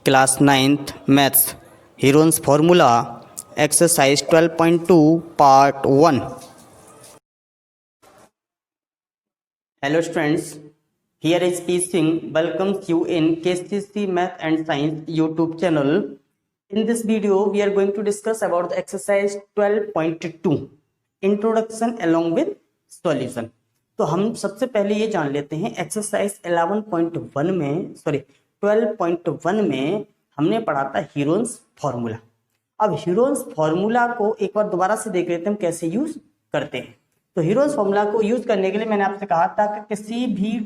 Class 9th maths Heron's formula exercise 12.2 part 1। Hello students, here is P Singh welcomes you in KCC Math and Science YouTube channel. In this video we are going to discuss about the exercise 12.2 introduction along with solution। तो हम सबसे पहले ये जान लेते हैं exercise 11.1 में 12.1 में हमने पढ़ा था हीरोन्स फॉर्मूला। अब हीरोन्स फॉर्मूला को एक बार दोबारा से देख लेते हैं हम कैसे यूज करते हैं। तो हीरोन्स फॉर्मूला को यूज करने के लिए मैंने आपसे कहा था कि किसी भी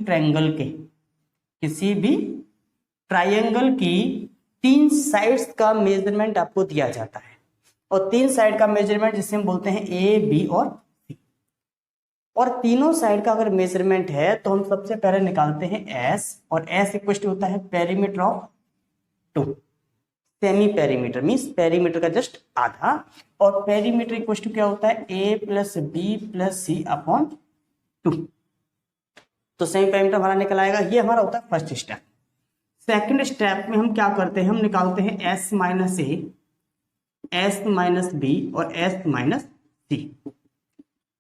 ट्रायंगल की 3 साइड्स का मेजरमेंट आपको दिया जाता है और 3 साइड का मेजरमेंट जिसे हम बोलते हैं ए, बी और सी, और तीनों साइड का अगर मेजरमेंट है तो हम सबसे पहले निकालते हैं एस, और एस इक्वल टू होता है perimeter of 2। Semi perimeter means perimeter का जस्ट आधा, और पेरीमीटर इक्वल टू क्या होता है ए प्लस बी प्लस सी अपॉन 2। तो सेमी पेरीमीटर हमारा निकल आएगा। ये हमारा होता है फर्स्ट स्टेप। सेकंड स्टेप में हम क्या करते हैं, हम निकालते हैं S minus A, S minus B और एस माइनस सी।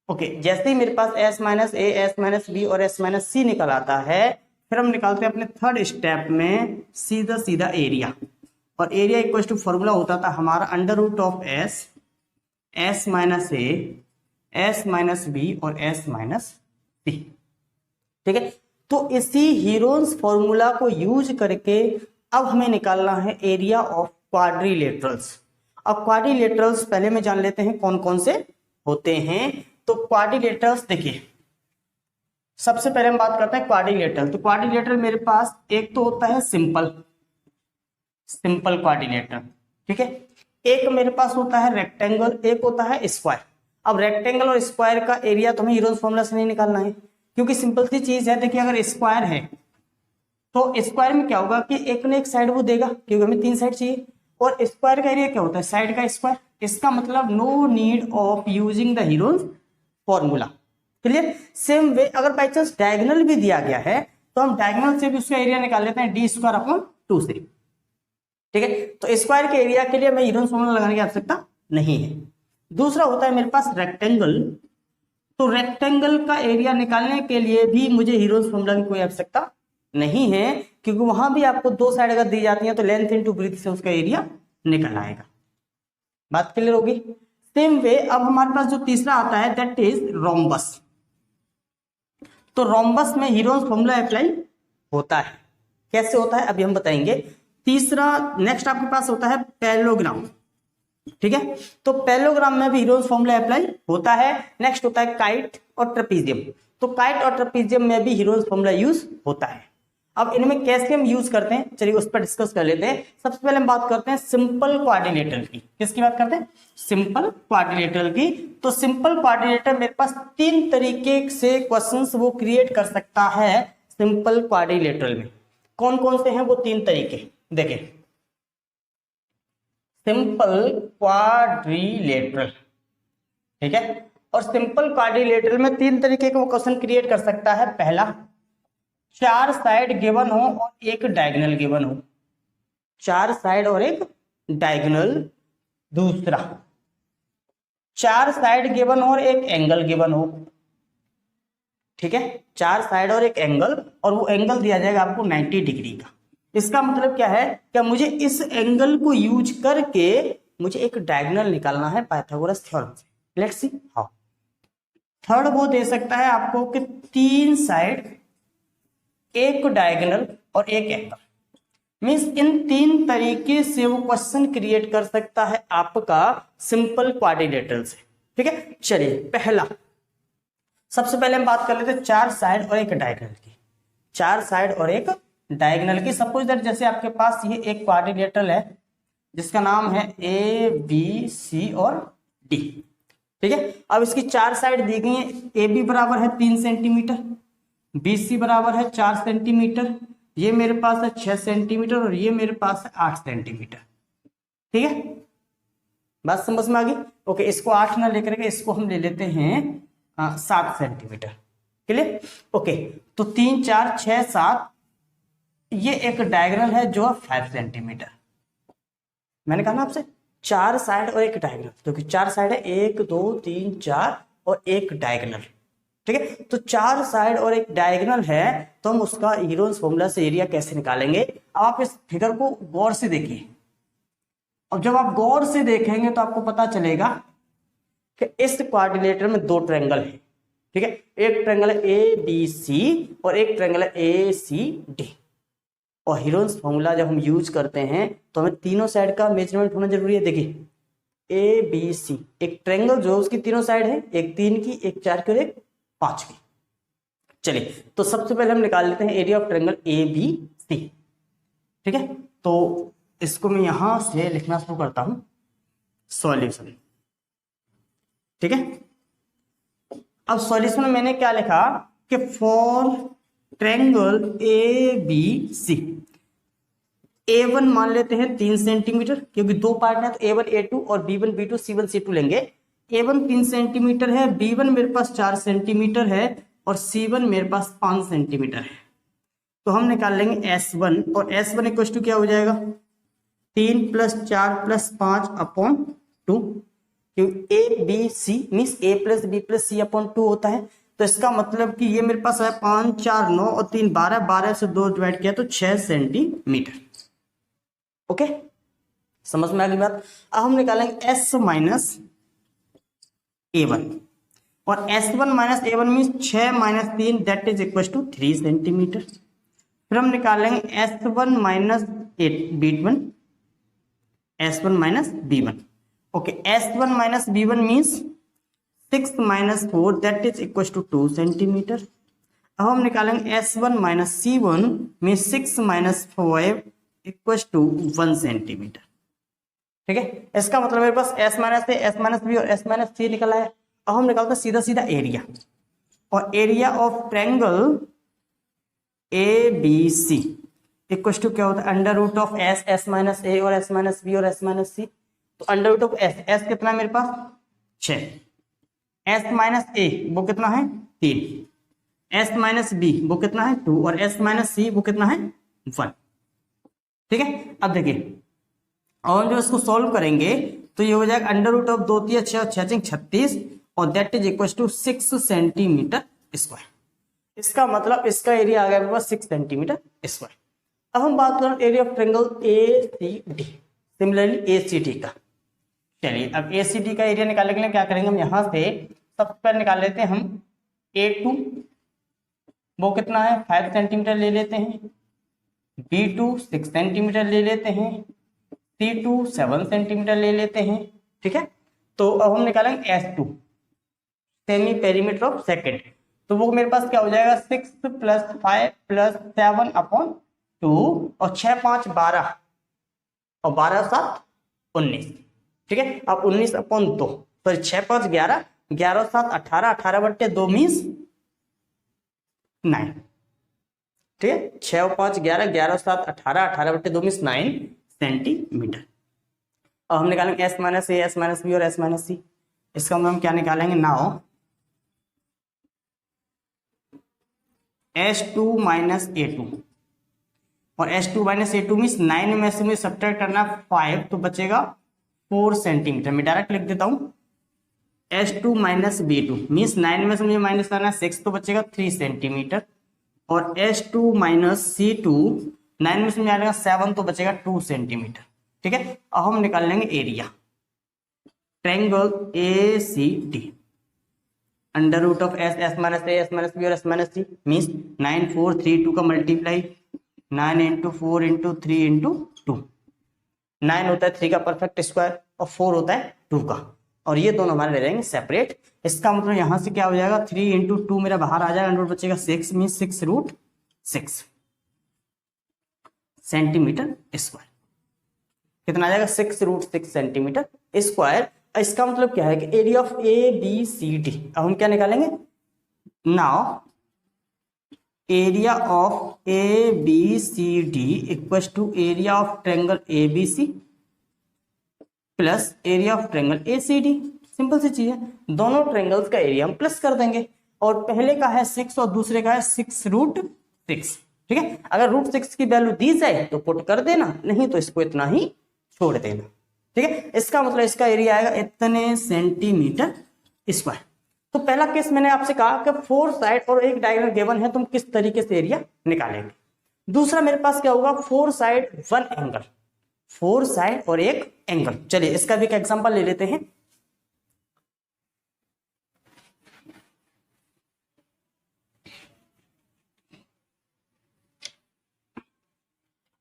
ओके, जैसे ही मेरे पास S minus A, S minus B और एस माइनस सी निकल आता है, फिर हम निकालते हैं अपने थर्ड स्टेप में सीधा एरिया, और एरिया इक्वल टू फॉर्मूला होता था हमारा under root of S, S minus A, S minus B और एस माइनस सी। ठीक है, तो इसी हीरोन्स फॉर्मूला को यूज करके अब हमें निकालना है एरिया ऑफ क्वाड्रिलेटरल्स। अब क्वाड्रिलेटरल्स पहले में जान लेते हैं कौन कौन से होते हैं। तो क्वाड्रिलेटरल्स देखिए, सबसे पहले हम बात करते हैं क्वाड्रिलेटरल। तो क्वाड्रिलेटरल मेरे पास एक तो होता है सिंपल क्वाड्रिलेटरल, ठीक है। एक मेरे पास होता है रेक्टेंगल, एक होता है स्क्वायर। अब रेक्टेंगल और स्क्वायर का एरिया तो हमें हीरोन्स फॉर्मूला से नहीं निकालना है, क्योंकि सिंपल सी चीज है। देखिए, अगर स्क्वायर है तो स्क्वायर में क्या होगा कि एक ने एक साइड वो देगा, क्योंकि हमें 3 साइड चाहिए, और स्क्वायर का एरिया क्या होता है साइड का स्क्वायर। इसका मतलब no need of using the Heron's formula. Clear. Same way अगर बाई चांस डायगोनल भी दिया गया है तो हम डायगोनल से भी उसका एरिया निकाल लेते हैं डी स्क्वायर अपॉन 2 से। ठीक है, तो स्क्वायर के एरिया के लिए हमें हीरोन्स फॉर्मूला लगाने की आवश्यकता नहीं है। दूसरा होता है मेरे पास रेक्टेंगल। तो रेक्टेंगल का एरिया निकालने के लिए भी मुझे हीरोन्स फॉर्मूला की कोई आवश्यकता नहीं है, क्योंकि वहां भी आपको 2 साइड अगर दी जाती है तो लेंथ इनटू ब्रीथ से उसका एरिया निकल आएगा। बात क्लियर होगी। सेम वे अब हमारे पास जो तीसरा आता है दैट इज रोम्बस। तो रोम्बस में हीरोन्स फॉर्मूला अप्लाई होता है। कैसे होता है अभी हम बताएंगे। तीसरा नेक्स्ट आपके पास होता है पैरेललोग्राम। ठीक है, तो पैरेललोग्राम में भी हीरोन्स फॉर्मूला अप्लाई होता है। नेक्स्ट होता है काइट और ट्रेपीजियम। तो काइट और ट्रेपीजियम में भी हीरोन्स फॉर्मूला यूज होता है। अब इनमें कैसे हम यूज करते हैं, चलिए उस पर डिस्कस कर लेते हैं। सबसे पहले हम बात करते हैं सिंपल क्वाड्रिलेटरल की। किसकी बात करते हैं, सिंपल क्वाड्रिलेटरल की। तो सिंपल क्वाड्रिलेटरल मेरे पास 3 तरीके से क्वेश्चंस वो क्रिएट कर सकता है सिंपल क्वाड्रिलेटरल में। कौन कौन से हैं वो 3 तरीके देखिए। सिंपल क्वाड्रिलेटरल, ठीक है, और सिंपल क्वाड्रिलेटरल में 3 तरीके का वो क्वेश्चन क्रिएट कर सकता है। पहला, 4 साइड गिवन हो और एक डायगोनल गिवन हो। 4 साइड और एक डायगोनल। दूसरा, 4 साइड गिवन हो और एक एंगल गिवन हो। ठीक है, 4 साइड और एक एंगल, और वो एंगल दिया जाएगा आपको 90 डिग्री का। इसका मतलब क्या है, क्या मुझे इस एंगल को यूज करके मुझे एक डायगोनल निकालना है पाइथागोरस थ्योरम से। Let's see how. थर्ड वो दे सकता है आपको कि 3 साइड, एक डायगोनल और एक एंगल। मींस इन 3 तरीके से वो क्वेश्चन क्रिएट कर सकता है आपका सिंपल क्वाड्रिलेटरल से। ठीक है, चलिए पहला, सबसे पहले हम बात कर लेते हैं 4 साइड और एक डायगोनल की। 4 साइड और एक डायगोनल की। सपोज दैट जैसे आपके पास ये एक क्वाड्रिलेटरल है जिसका नाम है ए, बी, सी और डी। ठीक है, अब इसकी 4 साइड दी गई है। ए बी बराबर है 3 सेंटीमीटर, बी सी बराबर है 4 सेंटीमीटर, ये मेरे पास है 6 सेंटीमीटर और ये मेरे पास है 8 सेंटीमीटर। ठीक है, बात समझ में आ गई। ओके, इसको 8 ना लेकर के इसको हम ले लेते हैं 7 सेंटीमीटर। क्लियर। ओके, तो 3 4 6 7 ये एक डायगोनल है जो 5 सेंटीमीटर। मैंने कहा ना आपसे 4 साइड और एक डायगोनल, क्योंकि 4 साइड है 1 2 3 4 और एक डायगोनल। ठीक है, तो 4 साइड और एक डायगोनल है, तो हम उसका हीरोन्स फॉर्मूला से एरिया कैसे निकालेंगे। अब आप इस फिगर को गौर से देखिए, और जब आप गौर से देखेंगे तो आपको पता चलेगा कि इस क्वाड्रिलेटरल में 2 ट्रायंगल है। ठीक है, एक ट्रायंगल है ए बी सी और एक ट्रायंगल है ए सी डी। और हीरोन्स फॉर्मूला जब हम यूज करते हैं तो हमें तीनों साइड का मेजरमेंट होना जरूरी है। देखिए ए बी सी, एक ट्रायंगल जो उसकी तीनों साइड है, एक 3 की, एक 4 की और एक 5 की। चलिए, तो सबसे पहले हम निकाल लेते हैं area of triangle A B C. ठीक है, तो इसको मैं यहां से लिखना शुरू करता हूं, सॉल्यूशन। ठीक है, अब सॉल्यूशन में मैंने क्या लिखा कि for triangle A B C, A1 मान लेते हैं 3 सेंटीमीटर, क्योंकि 2 पार्ट है तो A1 A2 और B1 B2 C1 C2 लेंगे। A1 3 सेंटीमीटर है, B1 मेरे पास 4 सेंटीमीटर है और C1 मेरे पास 5 सेंटीमीटर है। तो हम निकाल लेंगे S1, और S1 इक्वल टू क्या हो जाएगा 3 + 4 + 5/2, क्योंकि A B C means A + B + C/2 होता है। तो इसका मतलब कि ये मेरे पास है 5 4 9 और 3 12, 12 से 2 डिवाइड किया तो 6 सेंटीमीटर। ओके, समझ में आ गई बात। अब हम निकालेंगे S माइनस A1, और S1 minus A1 means 6 - 3 that is equal to 3 centimetre. फिर हम निकालेंगे S1 minus B1, S1 minus B1। Okay, S1 minus B1 means 6 - 4 that is equal to 2 centimetre. अब हम निकालेंगे S1 minus C1 means 6 - 5 equal to 1 centimetre. ठीक है, इसका मतलब मेरे पास S minus A, S minus B और S माइनस C निकला है। अब हम निकालते हैं सीधा सीधा एरिया, और area of triangle A B C equal to क्या होता है under root of S, S minus A और S माइनस B और S माइनस C। तो under root of S, S कितना है मेरे पास 6, S माइनस A वो कितना है 3, S माइनस B वो कितना है 2 और S माइनस C वो कितना है 1। ठीक है, अब देखिए, और जो इसको सॉल्व करेंगे तो ये हो जाएगा अंडर रूट ऑफ 2 3 6 6 36 और that is equal to 6 centimetre square. इसका मतलब इसका एरिया आ गया मेरे पास 6 सेंटीमीटर स्क्वायर। अब हम बात करें area of triangle A C D, similarly A C D का। चलिए, अब ए सी डी का एरिया निकालने के लिए क्या करेंगे, हम यहां से सबसे पहले निकाल लेते हैं हम A2, वो कितना है 5 सेंटीमीटर ले लेते हैं, B2 6 सेंटीमीटर ले लेते हैं, C2 7 सेंटीमीटर ले लेते हैं। ठीक है, तो अब हम निकालेंगे S2, semi perimeter of second. तो वो मेरे पास क्या हो जाएगा 6 + 5 + 7/2 और 6 5 12 और 12 7 19। ठीक है, अब 19/2 सॉरी 6 5 11, 11 7 18, 18/2 मीन्स 9। ठीक है, 6 और 5 11, 11 7 18, 18/2 मीन्स 9 सेंटीमीटर। अब हम निकालेंगे S minus A, S minus B और S माइनस C। इसका मतलब हम क्या निकालेंगे नाउ S2 माइनस A2, और S2 माइनस A2 मीन्स 9 में से मुझे सब्ट्रैक्ट करना 5 तो बचेगा 4 सेंटीमीटर। मैं डायरेक्ट लिख देता हूं S2 माइनस B2 मीन्स 9 में से मुझे माइनस करना 6 तो बचेगा 3 सेंटीमीटर, और S2 माइनस C2 9 में से मुझे 7 तो बचेगा 2 सेंटीमीटर। ठीक है, अब हम निकाल लेंगे area triangle A C D, under root of S, S minus A, S minus B और S माइनस C मीन्स 9 4 3 2 का मल्टीप्लाई 9 × 4 × 3 × 2। 9 होता है 3 का परफेक्ट स्क्वायर और 4 होता है 2 का, और ये दोनों हमारे रह जाएंगे सेपरेट। इसका मतलब यहां से क्या हो जाएगा 3 × 2 मेरा बाहर आ जाएगा, अंडर रूट बचेगा 6 मीन्स 6√6 सेंटीमीटर स्क्वायर। कितना आ जाएगा 6√6 सेंटीमीटर स्क्वायर। इसका मतलब क्या है कि area of A B C D. अब हम क्या निकालेंगे now area of A B C D equal to area of triangle A B C plus area of triangle A C D. Simple सी चीज है, दोनों ट्रायंगल्स का एरिया हम प्लस कर देंगे, और पहले का है 6 और दूसरे का है 6√6। ठीक है। अगर √6 की वैल्यू दी जाए तो पुट कर देना, नहीं तो इसको इतना ही छोड़ देना, ठीक है। इसका मतलब इसका एरिया आएगा इतने सेंटीमीटर स्क्वायर। तो पहला केस मैंने आपसे कहा कि 4 साइड और एक डायगोनल गिवन है, तुम किस तरीके से एरिया निकालेंगे। दूसरा मेरे पास क्या होगा, 4 साइड 1 एंगल, 4 साइड और एक एंगल। चलिए इसका भी एक एग्जांपल ले लेते हैं।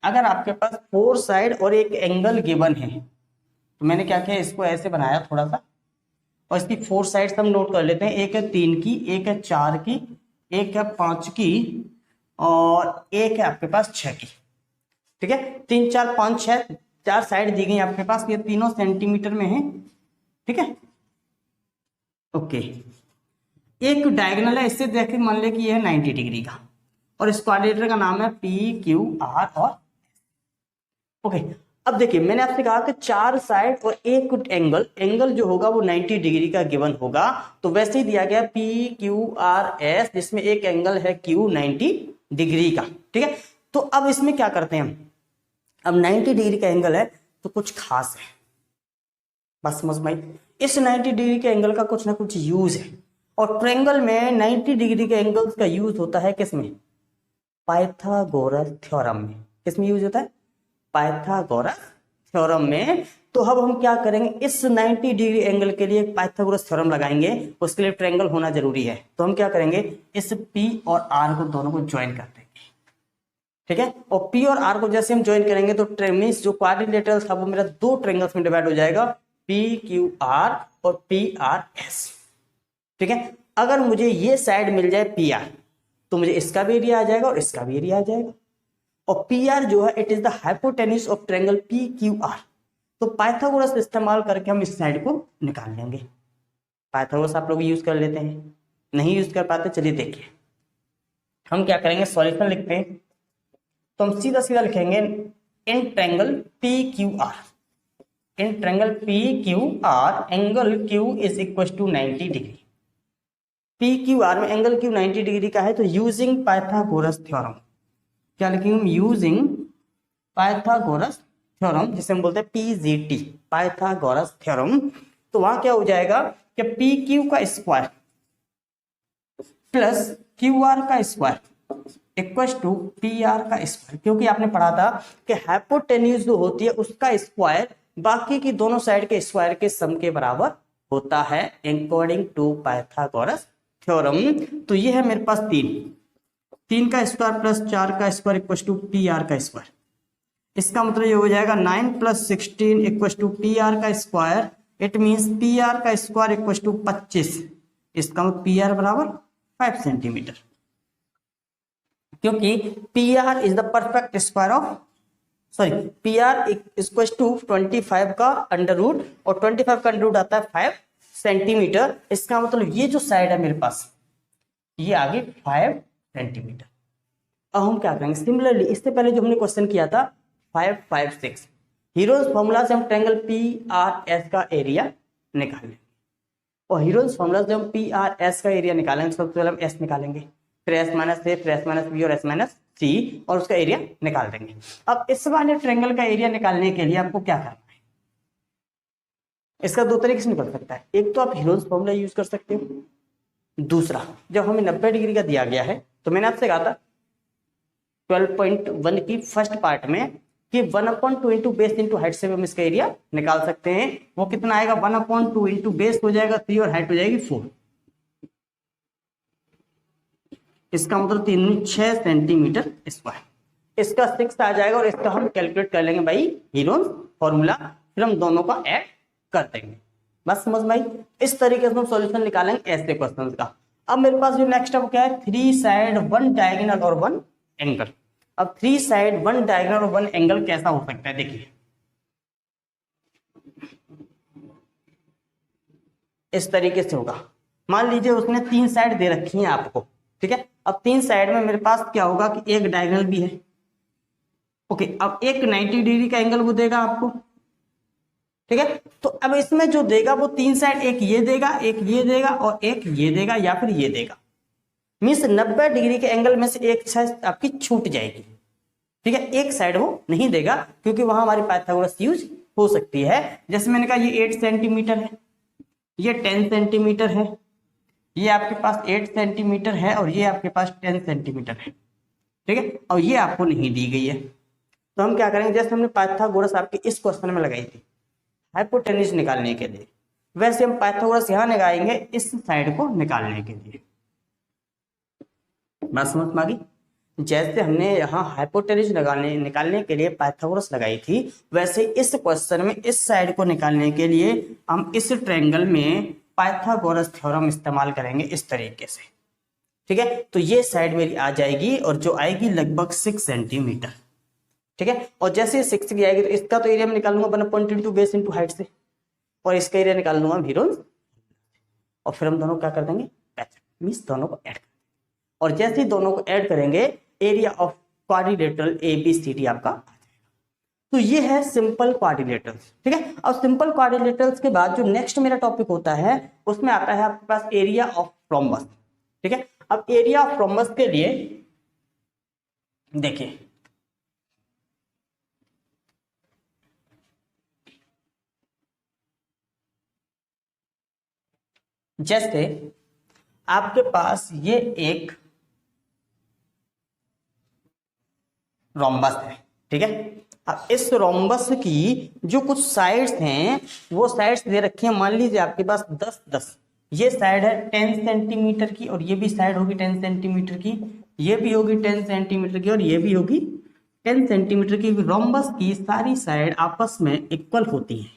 अगर आपके पास 4 साइड और एक एंगल गिवन है, तो मैंने क्या किया, इसको ऐसे बनाया थोड़ा सा, और इसकी 4 साइड्स हम नोट कर लेते हैं। एक है 3 की, एक है 4 की, एक है 5 की, और एक है आपके पास 6 की, ठीक है। 3 4 5 6 4 साइड दी गई आपके पास, ये तीनों सेंटीमीटर में है, ठीक है। ओके, एक डायगोनल है, इससे देखें मान ले कि ये है 90 डिग्री का, और इस क्वाड्रेटर का नाम है PQR और ओके। अब देखिए मैंने आपसे कहा कि 4 साइड और एक एंगल जो होगा वो 90 डिग्री का गिवन होगा, तो वैसे ही दिया गया PQRS, जिसमें एक एंगल है Q 90 डिग्री का, ठीक है। तो अब इसमें क्या करते हैं हम, अब 90 डिग्री का एंगल है तो कुछ खास है, बस समझ में, इस 90 डिग्री के एंगल का कुछ ना कुछ यूज है। और ट्रायंगल में 90 डिग्री के एंगल्स का यूज होता है किसमें, पाइथागोरस थ्योरम में। किसमें यूज होता है, पाइथागोरस थ्योरम में। तो अब हम क्या करेंगे, इस 90 डिग्री एंगल के लिए पाइथागोरस थ्योरम लगाएंगे, उसके लिए ट्रायंगल होना जरूरी है। तो हम क्या करेंगे, इस P और R को दोनों को ज्वाइन कर देंगे, ठीक है। और P और R को जैसे हम ज्वाइन करेंगे तो मींस जो क्वाड्रिलेटरल था वो मेरा 2 ट्रायंगल्स में डिवाइड हो जाएगा, PQR और PRS, ठीक है। अगर मुझे ये साइड मिल जाए PR, तो मुझे इसका भी एरिया आ जाएगा और इसका भी एरिया आ जाएगा। और PR जो है it is the hypotenuse of triangle PQR। तो पाइथागोरस इस्तेमाल करके हम इस साइड को निकाल लेंगे। पाइथागोरस आप लोग यूज कर लेते हैं, नहीं यूज कर पाते, चलिए देखिए हम क्या करेंगे, सॉल्यूशन लिखते हैं। तो हम सीधा सीधा लिखेंगे in triangle PQR, in triangle PQR angle Q is equal to 90 degree. PQR में एंगल Q 90 डिग्री का है, तो यूजिंग पाइथागोरस थ्योरम, क्या लिखेंगे हम, यूजिंग पाइथागोरस थ्योरम, जिसे हम बोलते हैं PGT, पाइथागोरस थ्योरम। तो वहां क्या हो जाएगा कि PQ का स्क्वायर प्लस QR का स्क्वायर इक्वल टू PR का स्क्वायर, क्योंकि आपने पढ़ा था कि हाइपोटेन्यूज जो होती है उसका स्क्वायर बाकी की दोनों साइड के स्क्वायर के सम के बराबर होता है, अकॉर्डिंग टू पाइथागोरस थ्योरम। तो ये है मेरे पास 3 का स्क्वायर प्लस 4 का स्क्वायर इक्वल टू PR का स्क्वायर। इसका मतलब ये हो जाएगा 9 + 16 इक्वल टू PR का स्क्वायर। इट मींस PR का स्क्वायर इक्वल टू 25। इसका मतलब PR बराबर 5 सेंटीमीटर, क्योंकि PR is the perfect square of PR equal to 25 का अंडर रूट, और 25 का अंडर रूट आता है 5 सेंटीमीटर। इसका मतलब ये जो साइड है मेरे पास ये आगे 5 सेंटीमीटर। अब हम क्या करेंगे, सिमिलरली इससे पहले जो हमने क्वेश्चन किया था 5 5 6, हीरोज फॉर्मूला से हम ट्रायंगल PRS का एरिया निकालेंगे। और हीरोज फॉर्मूला से हम PRS का एरिया निकालेंगे, सबसे पहले हम S निकालेंगे, फिर S - A, फिर S - B और S - C, और उसका एरिया निकाल देंगे। अब इस वाले ट्रायंगल का एरिया निकालने के लिए आपको क्या करना है, इसका 2 तरीके से निकल सकता है। एक तो आप हीरोज फॉर्मूला यूज कर सकते हो, दूसरा जब हमें 90 डिग्री का दिया गया है, तो मैंने आपसे कहा था 12.1 की फर्स्ट पार्ट में कि 1/2 इंटू बेस इंटू हाइट से हम इसका एरिया निकाल सकते हैं। वो कितना आएगा, 1/2 इंटू बेस हो जाएगा 3 और हाइट हो जाएगी 4। इसका मतलब 6 सेंटीमीटर स्क्वायर। इसका 6 आ जाएगा और इसका हम कैलकुलेट कर लेंगे भाई हीरोज फॉर्मूला, फिर हम दोनों का ऐड कर देंगे। बस समझ में आई। इस तरीके से हम सॉल्यूशन निकालेंगे ऐसे क्वेश्चंस का। अब मेरे पास जो नेक्स्ट अब क्या है, 3 साइड 1 डायगोनल और 1 एंगल। अब 3 साइड 1 डायगोनल और 1 एंगल कैसा हो सकता है, देखिए इस तरीके से होगा। मान लीजिए उसने 3 साइड दे रखी है आपको, ठीक है। अब 3 साइड में मेरे पास क्या होगा कि एक डायगोनल भी है, ओके। अब एक 90 डिग्री का एंगल वो देगा आपको, ठीक है। तो अब इसमें जो देगा वो 3 साइड, एक ये देगा, एक ये देगा और एक ये देगा या फिर ये देगा। मीन्स 90 डिग्री के एंगल में से एक साइड आपकी छूट जाएगी, ठीक है, एक साइड वो नहीं देगा क्योंकि वहां हमारी पाइथागोरस यूज हो सकती है। जैसे मैंने कहा ये 8 सेंटीमीटर है, ये 10 सेंटीमीटर है, ये आपके पास 8 सेंटीमीटर है और ये आपके पास 10 सेंटीमीटर है, ठीक है, और ये आपको नहीं दी गई है। तो हम क्या करेंगे, जैसे हमने पाइथागोरस आपके इस क्वेश्चन में लगाई थी हाइपोटेन्यूज निकालने के लिए, वैसे हम पाइथागोरस यहाँ लगाएंगे इस साइड को निकालने के लिए। बात समझ में आ गई? जैसे हमने यहाँ हाइपोटेन्यूज निकालने के लिए पाइथागोरस लगाई थी, वैसे इस क्वेश्चन में इस साइड को निकालने के लिए हम इस ट्रायंगल में पाइथागोरस थ्योरम इस्तेमाल करेंगे इस तरीके से, ठीक है। तो ये साइड मेरी आ जाएगी और जो आएगी लगभग 6 सेंटीमीटर, ठीक है। और जैसे 6 की आएगी तो इसका तो एरिया में निकाल लूंगा 1.2 बेस इंटू हाइट से, और इसका एरिया निकाल लूंगा हीरोन, और फिर हम दोनों क्या कर देंगे, मीन्स दोनों को ऐड कर देंगे। और जैसे ही दोनों को ऐड करेंगे एरिया ऑफ क्वाड्रिलेटरल ABCD आपका आ जाएगा। तो ये है सिंपल क्वाड्रिलेटरल्स, ठीक है। अब सिंपल क्वाड्रिलेटरल्स के बाद जो नेक्स्ट मेरा टॉपिक होता है उसमें आता है आपके पास एरिया ऑफ रोम्बस, ठीक है। अब एरिया ऑफ रोम्बस के लिए देखिए, जैसे आपके पास ये एक रोम्बस है, ठीक है। अब इस रोम्बस की जो कुछ साइड्स हैं वो साइड्स दे रखी हैं, मान लीजिए आपके पास 10-10, ये साइड है 10 सेंटीमीटर की और ये भी साइड होगी 10 सेंटीमीटर की, ये भी होगी 10 सेंटीमीटर की और ये भी होगी 10 सेंटीमीटर की। रोम्बस की सारी साइड आपस में इक्वल होती है,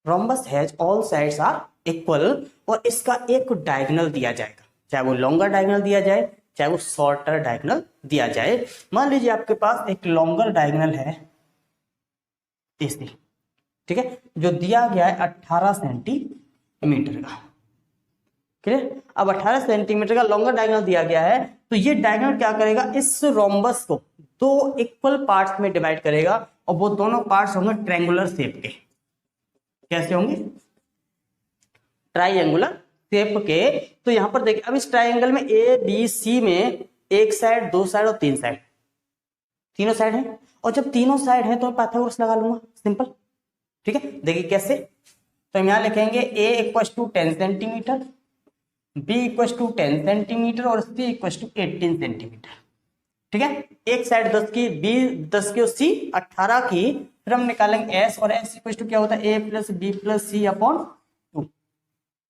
rhombus has all sides are equal, और इसका एक डायगोनल दिया जाएगा, चाहे वो लॉन्गर डायगोनल दिया जाए चाहे वो शॉर्टर डायगोनल दिया जाए। मान लीजिए आपके पास एक लॉन्गर डायगोनल है इसी, ठीक है, जो दिया गया है 18 सेंटीमीटर का, क्लियर। अब 18 सेंटीमीटर का लॉन्गर डायगोनल दिया गया है, तो ये डायगोनल क्या करेगा, इस रोम्बस को 2 इक्वल पार्ट्स में डिवाइड करेगा, और वो दोनों पार्ट्स होंगे ट्रायंगुलर शेप के। कैसे होंगे, ट्रायंगुलर शेप के। तो यहां पर देखिए, अब इस ट्रायंगल में ABC में एक साइड, 2 साइड और 3 साइड, तीनों साइड है, और जब तीनों साइड है तो मैं पाइथागोरस लगा लूंगा, सिंपल, ठीक है। देखिए कैसे, तो हम यहां लिखेंगे A = 10 सेंटीमीटर, B = 10 सेंटीमीटर और C = 18 सेंटीमीटर, ठीक है। एक साइड 10 की, B 10 की और C 18 की, फिर हम निकालेंगे S, और S = क्या होता है, A + B + C upon 2,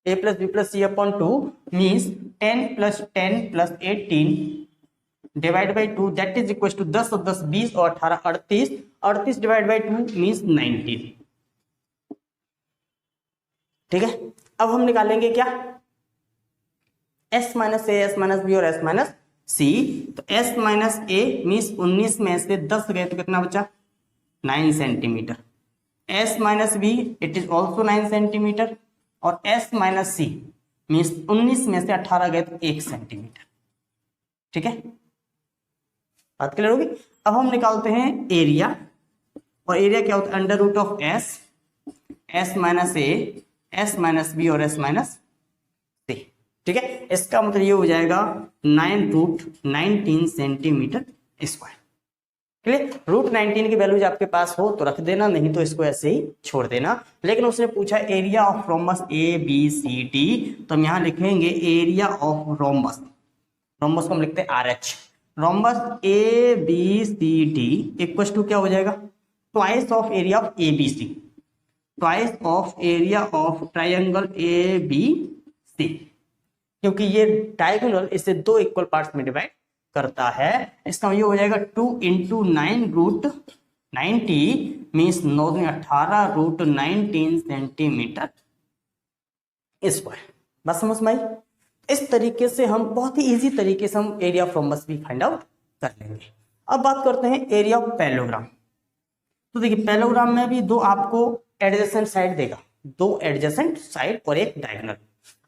A + B + C upon 2 means 10 + 10 + 18 divide by 2 that is equal to 10 और 10 20 और 18 38, 38 डिवाइड बाई 2 मीन्स 19, ठीक है। अब हम निकालेंगे क्या, S - A, S - B और S - C। तो S - A मीन्स 19 में से 10 गए तो कितना बचा, 9 centimetre. S - B it is also 9 centimetre, और S - C मीन्स 19 में से 18 गए तो 1 सेंटीमीटर, ठीक है। बात क्लियर होगी। अब हम निकालते हैं एरिया, और एरिया क्या होता है, √S, S - A, S - B और S - C, ठीक है। इसका मतलब ये हो जाएगा 9√19 सेंटीमीटर स्क्वायर, क्लियर। √19 की वैल्यूज आपके पास हो तो रख देना, नहीं तो इसको ऐसे ही छोड़ देना। लेकिन उसने पूछा एरिया ऑफ रोम्बस ABCD, तो हम यहां लिखेंगे एरिया ऑफ रोम्बस, रोम्बस को हम लिखते हैं RH, rhombus ABCD equal to क्या हो जाएगा, twice of area of ABC, twice of area of triangle ABC, क्योंकि ये डायगोनल इसे 2 इक्वल पार्ट्स में डिवाइड करता है। इसका ये हो जाएगा 2 × 9√90 मीन्स 18√19 सेंटीमीटर स्क्वायर। बस समझ में आई। इस तरीके से हम बहुत ही इजी तरीके से हम एरिया ऑफ रोम्बस भी फाइंड आउट कर लेंगे। अब बात करते हैं एरिया ऑफ पैरेललोग्राम। तो देखिए पैरेललोग्राम में भी 2 आपको एडजेसेंट साइड देगा, 2 एडजेसेंट साइड और एक डायगोनल।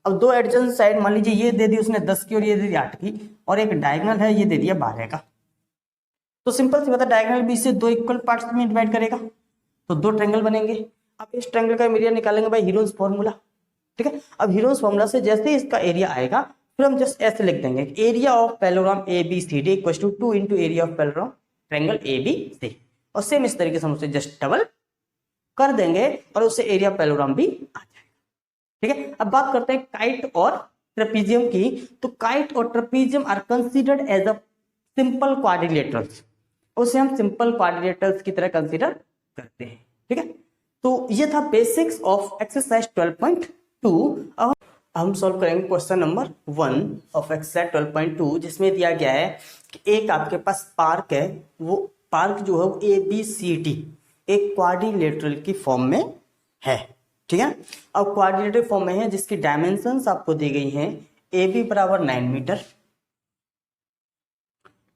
अब 2 एडजेसेंट साइड मान लीजिए ये दे दी उसने 10 की और ये दे दी 8 की, और एक डायगोनल है ये दे दिया 12 का। तो सिंपल सी बात है, डायगोनल भी इसे 2 इक्वल पार्ट्स में डिवाइड करेगा तो 2 ट्रायंगल बनेंगे। अब इस ट्रायंगल का एरिया निकालेंगे बाय हीरोन्स फॉर्मूला, ठीक है। अब हीरोन्स फॉर्मूला से जैसे इसका एरिया आएगा फिर हम जस्ट ऐसे लिख देंगे area of parallelogram A B C D equal to 2 into area of parallelogram triangle A B C, और सेम इस तरीके से हम उसे जस्ट डबल कर देंगे और उससे एरिया पैरेललोग्राम भी आ जाएगा। ठीक है, अब बात करते हैं काइट और ट्रेपीजियम की। तो काइट और trapezium are considered as a simple quadrilaterals, उसे हम सिंपल क्वाड्रिलेटरल्स की तरह कंसीडर करते हैं। ठीक है, तो ये था बेसिक्स ऑफ एक्सरसाइज 12.2। अब हम सॉल्व करेंगे क्वेश्चन नंबर 1 ऑफ एक्सरसाइज 12.2, जिसमें दिया गया है कि एक आपके पास पार्क है, वो पार्क जो है वो ABCD एक क्वाड्रिलेटरल की फॉर्म में है। ठीक है, अब क्वाड्रिलेटरल फॉर्म में है जिसकी डायमेंशंस आपको दी गई हैं AB बराबर 9 metre,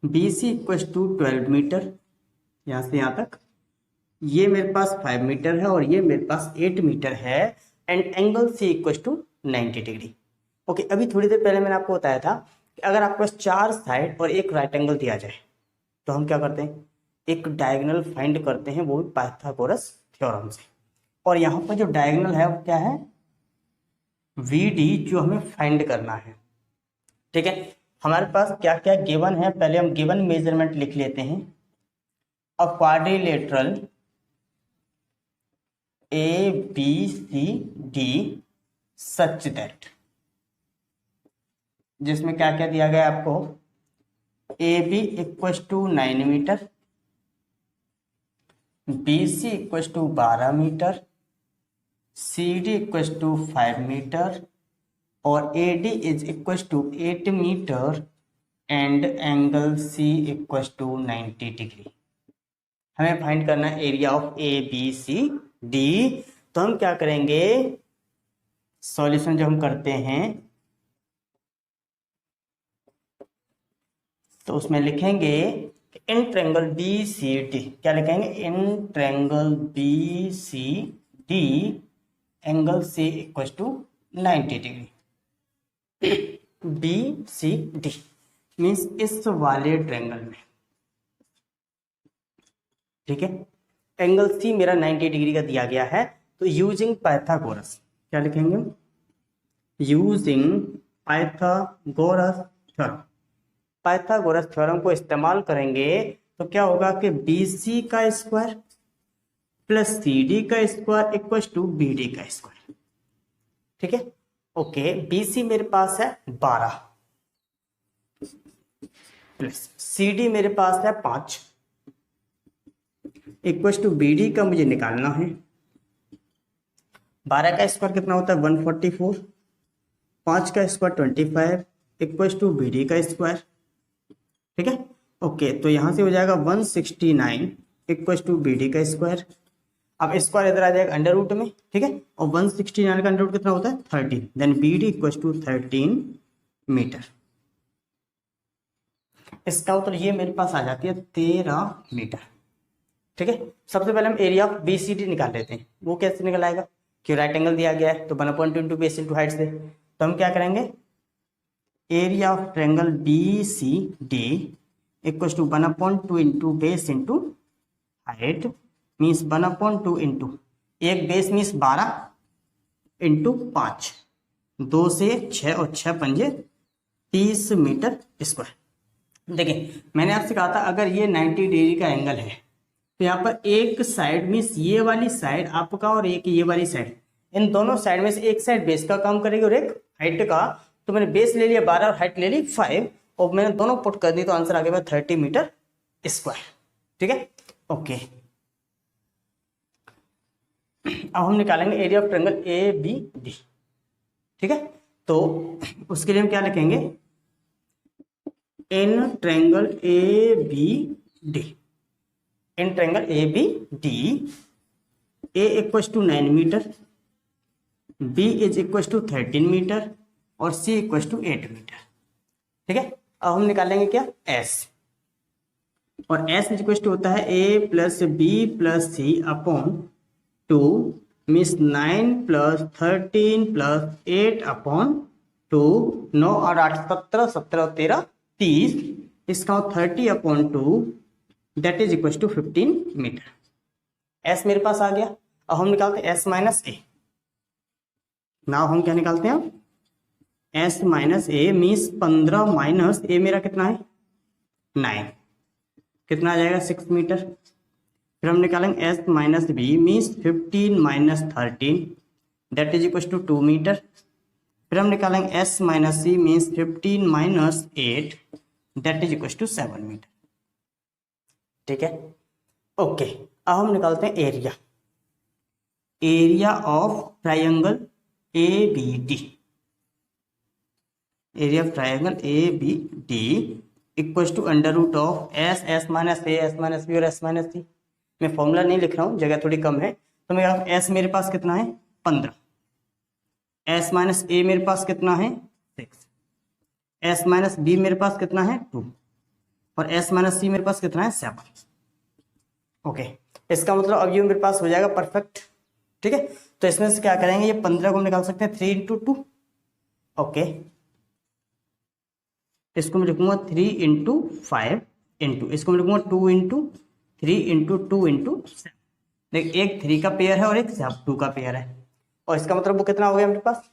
BC equal to 12 metre, यहां से यहां तक, ये मेरे पास 5 मीटर है और ये मेरे पास 8 मीटर है, and angle C equal to 90 degree. Okay, अभी थोड़ी देर पहले मैंने आपको बताया था कि अगर आपके पास 4 साइड और एक राइट एंगल दिया जाए तो हम क्या करते हैं, एक डायगोनल फाइंड करते हैं, वो भी पाइथागोरस थ्योरम से। और यहाँ पर जो डायगोनल है वो क्या है, VD, जो हमें फाइंड करना है। ठीक है, हमारे पास क्या क्या गिवन है, पहले हम गिवन मेजरमेंट लिख लेते हैं। A quadrilateral ABCD such that, जिसमें क्या क्या दिया गया आपको, AB equal to 9 metre, BC equal to 12 metre, CD equal to 5 metre और AD is equal to 8 metre and angle C equal to 90 degree. हमें फाइंड करना है एरिया ऑफ ABCD। तो हम क्या करेंगे, सॉल्यूशन जो हम करते हैं तो उसमें लिखेंगे इन ट्रायंगल BCD, क्या लिखेंगे, in triangle BCD angle C equal to 90 degree. BCD means इस वाले ट्रायंगल में। ठीक है, एंगल C मेरा 90 डिग्री का दिया गया है, तो यूजिंग पाइथागोरस, क्या लिखेंगे, using Pythagoras theorem, Pythagoras theorem को इस्तेमाल करेंगे तो क्या होगा कि BC का स्क्वायर प्लस CD का स्क्वायर इक्वल टू BD का स्क्वायर। ठीक है, ओके, BC मेरे पास है 12 प्लस CD मेरे पास है 5 इक्वल टू BD का मुझे निकालना है। 12 का स्क्वायर कितना होता है, 144, 5 का स्क्वायर 25 इक्वल टू BD का स्क्वायर। ठीक है, ओके, तो यहां से हो जाएगा 169 इक्वल टू BD का स्क्वायर। अब स्क्वायर इधर आ जाएगा अंडर रूट में। ठीक है, और 169 का अंडर रूट कितना होता है, 13, then BD equal to 13 metre. इसका उत्तर ये मेरे पास आ जाती है 13 मीटर। ठीक है, सबसे पहले हम एरिया ऑफ BCD निकाल लेते हैं। वो कैसे निकल आएगा, क्यों राइट एंगल दिया गया है तो 1/2 इंटू बेस इंटू हाइट से, तो हम क्या करेंगे, area of triangle BCD equal to 1/2 into base into height, means 1/2 into एक बेस मीन्स 12 इंटू 5, 2 से 6 और 6 पंजे 30 मीटर स्क्वायर। देखिए मैंने आपसे कहा था अगर ये 90 डिग्री का एंगल है तो यहाँ पर एक साइड मीन्स ये वाली साइड आपका और एक ये वाली साइड, इन दोनों साइड में से एक साइड बेस का काम करेगी और एक हाइट का। तो मैंने बेस ले लिया 12 और हाइट ले ली 5 और मैंने दोनों पुट कर दी, तो आंसर आ गया 30 मीटर स्क्वायर। ठीक है, ओके, अब हम निकालेंगे एरिया ऑफ ट्रायंगल ABD। ठीक है, तो उसके लिए हम क्या लिखेंगे, in triangle ABD, in triangle ABD A equal to 9 metre, B is equal to 13 metre और C इक्वल टू 8 मीटर। ठीक है, अब हम निकालेंगे क्या, S, और S इज इक्वल टू होता है A plus B plus C upon 2 means 9 plus 13 plus 8 upon 2, 9 और 8 17, 17 और 13 30, इसका 30 upon 2 that is equal to 15 metre. S मेरे पास आ गया। अब हम निकालते हैं S माइनस A। नाउ हम क्या निकालते हैं, एस माइनस ए मीन्स 15 माइनस ए मेरा कितना है 9, कितना आ जाएगा 6 मीटर। फिर हम निकालेंगे S minus B means 15 minus 13 that is equal to 2 metre. फिर हम निकालेंगे S minus C means 15 minus 8 that is equal to 7 metre. ठीक है, ओके। अब हम निकालते हैं area, area of triangle A B D, area of triangle A B D equal to under root of S, S minus A, S minus B और S minus C. मैं formula नहीं लिख रहा हूँ, जगह थोड़ी कम है, तो मेरा एस मेरे पास कितना है 15, एस माइनस ए मेरे पास कितना है 6, एस माइनस बी मेरे पास कितना है 2 और एस माइनस सी मेरे पास कितना है 7। ओके, इसका मतलब अब ये मेरे पास हो जाएगा परफेक्ट। ठीक है, तो इसमें से क्या करेंगे, ये 15 को हम निकाल सकते हैं 3 इंटू 2। ओके, इसको मैं लिखूंगा 3 इंटू 5 इंटू, इसको मैं लिखूंगा 2 इंटू 3 इंटू 2 इंटू 7। देख, एक 3 का पेयर है और एक 2 का पेयर है, और इसका मतलब वो कितना हो गया मेरे पास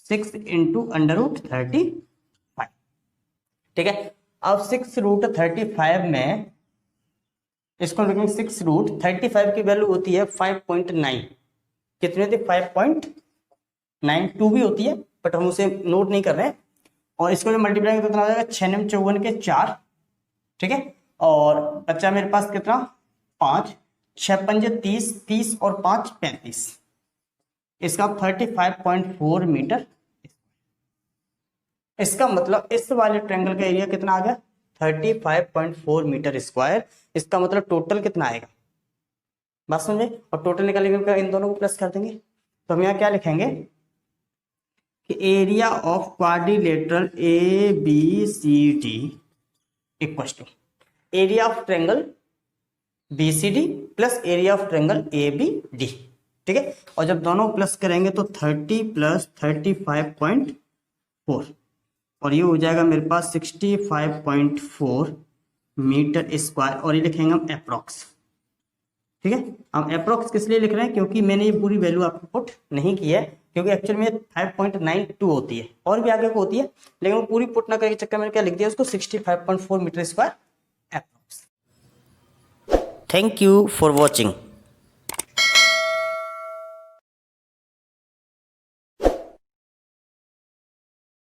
6 इंटू अंडर रूट 35। ठीक है, अब 6 रूट 35 में इसको लिखेंगे 6 रूट 35 की वैल्यू होती है 5.9, कितनी होती है 5.92 भी होती है, बट हम उसे नोट नहीं कर रहे हैं। और इसको जो मल्टीप्लाई कितना हो जाएगा 6 9 54 के 4। ठीक है, और बच्चा मेरे पास कितना 5, 6 5 30, 30 और 5 35, इसका 35.4 मीटर। इसका मतलब इस वाले ट्रायंगल का एरिया कितना आ गया 35.4 मीटर स्क्वायर। इसका मतलब टोटल कितना आएगा, बात समझे, और टोटल निकालने के इन दोनों को प्लस कर देंगे। तो हम यहाँ क्या लिखेंगे कि area of quadrilateral A B C D equal to area of triangle B C D plus area of triangle A B D. ठीक है, और जब दोनों प्लस करेंगे तो 30 प्लस 35.4 और ये हो जाएगा मेरे पास 65.4 मीटर स्क्वायर, और ये लिखेंगे हम अप्रोक्स। ठीक है, हम अप्रोक्स किस लिए लिख रहे हैं, क्योंकि मैंने ये पूरी वैल्यू आपको पुट नहीं की है, क्योंकि एक्चुअल में 5.92 होती है और भी आगे को होती है, लेकिन वो पूरी पुट ना करके चक्कर में क्या लिख दिया उसको 65.4 metre square approx. Thank you for watching.